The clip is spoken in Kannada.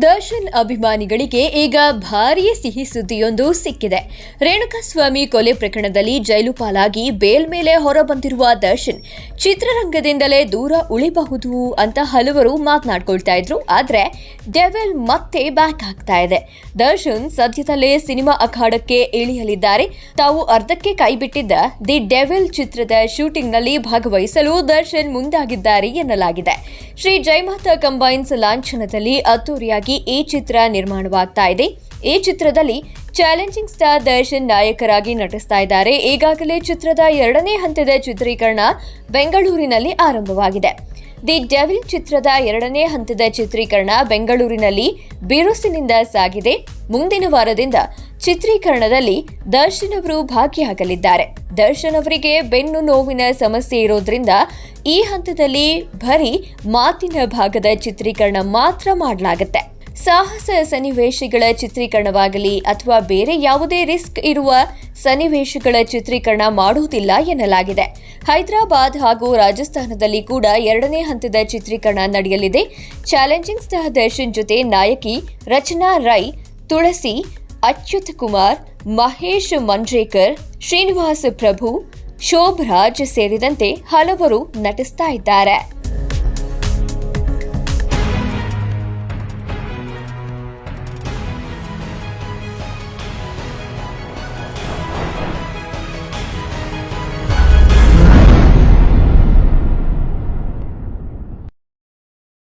ದರ್ಶನ್ ಅಭಿಮಾನಿಗಳಿಗೆ ಈಗ ಭಾರೀ ಸಿಹಿ ಸುದ್ದಿಯೊಂದು ಸಿಕ್ಕಿದೆ. ರೇಣುಕಾಸ್ವಾಮಿ ಕೊಲೆ ಪ್ರಕರಣದಲ್ಲಿ ಜೈಲು ಪಾಲಾಗಿ ಬೇಲ್ ಮೇಲೆ ಹೊರಬಂದಿರುವ ದರ್ಶನ್ ಚಿತ್ರರಂಗದಿಂದಲೇ ದೂರ ಉಳಿಬಹುದು ಅಂತ ಹಲವರು ಮಾತನಾಡ್ಕೊಳ್ತಾ ಇದ್ರು. ಆದ್ರೆ ಡೆವಿಲ್ ಮತ್ತೆ ಬ್ಯಾಕ್ ಆಗ್ತಾ ಇದೆ. ದರ್ಶನ್ ಸದ್ಯದಲ್ಲೇ ಸಿನಿಮಾ ಅಖಾಡಕ್ಕೆ ಇಳಿಯಲಿದ್ದಾರೆ. ತಾವು ಅರ್ಧಕ್ಕೆ ಕೈಬಿಟ್ಟಿದ್ದ ದಿ ಡೆವಿಲ್ ಚಿತ್ರದ ಶೂಟಿಂಗ್ ನಲ್ಲಿ ಭಾಗವಹಿಸಲು ದರ್ಶನ್ ಮುಂದಾಗಿದ್ದಾರೆ ಎನ್ನಲಾಗಿದೆ. ಶ್ರೀ ಜಯಮಾತಾ ಕಂಬೈನ್ಸ್ ಲಾಂಛನದಲ್ಲಿ ಅದ್ದೂರಿಯಾಗಿ ಈ ಚಿತ್ರ ನಿರ್ಮಾಣವಾಗ್ತಾ ಇದೆ. ಈ ಚಿತ್ರದಲ್ಲಿ ಚಾಲೆಂಜಿಂಗ್ ಸ್ಟಾರ್ ದರ್ಶನ್ ನಾಯಕರಾಗಿ ನಟಿಸ್ತಾ ಇದ್ದಾರೆ. ಈಗಾಗಲೇ ಚಿತ್ರದ 2ನೇ ಹಂತದ ಚಿತ್ರೀಕರಣ ಬೆಂಗಳೂರಿನಲ್ಲಿ ಆರಂಭವಾಗಿದೆ. ದಿ ಡೆವಿಲ್ ಚಿತ್ರದ 2ನೇ ಹಂತದ ಚಿತ್ರೀಕರಣ ಬೆಂಗಳೂರಿನಲ್ಲಿ ಬಿರುಸಿನಿಂದ ಸಾಗಿದೆ. ಮುಂದಿನ ವಾರದಿಂದ ಚಿತ್ರೀಕರಣದಲ್ಲಿ ದರ್ಶನ್ ಅವರು ಭಾಗಿಯಾಗಲಿದ್ದಾರೆ. ದರ್ಶನ್ ಅವರಿಗೆ ಬೆನ್ನು ನೋವಿನ ಸಮಸ್ಯೆ ಇರೋದ್ರಿಂದ ಈ ಹಂತದಲ್ಲಿ ಬರೀ ಮಾತಿನ ಭಾಗದ ಚಿತ್ರೀಕರಣ ಮಾತ್ರ ಮಾಡಲಾಗುತ್ತೆ. ಸಾಹಸ ಸನ್ನಿವೇಶಗಳ ಚಿತ್ರೀಕರಣವಾಗಲಿ ಅಥವಾ ಬೇರೆ ಯಾವುದೇ ರಿಸ್ಕ್ ಇರುವ ಸನ್ನಿವೇಶಗಳ ಚಿತ್ರೀಕರಣ ಮಾಡುವುದಿಲ್ಲ ಎನ್ನಲಾಗಿದೆ. ಹೈದರಾಬಾದ್ ಹಾಗೂ ರಾಜಸ್ಥಾನದಲ್ಲಿ ಕೂಡ 2ನೇ ಹಂತದ ಚಿತ್ರೀಕರಣ ನಡೆಯಲಿದೆ. ಚಾಲೆಂಜಿಂಗ್ ಸ್ಟಾರ್ ದರ್ಶನ್ ಜೊತೆ ನಾಯಕಿ ರಚನಾ ರೈ, ತುಳಸಿ, ಅಚ್ಯುತ್ ಕುಮಾರ್, ಮಹೇಶ್ ಮಂಜ್ರೇಕರ್, ಶ್ರೀನಿವಾಸ್ ಪ್ರಭು, ಶೋಭರಾಜ್ ಸೇರಿದಂತೆ ಹಲವರು ನಟಿಸ್ತಾ ಇದ್ದಾರೆ.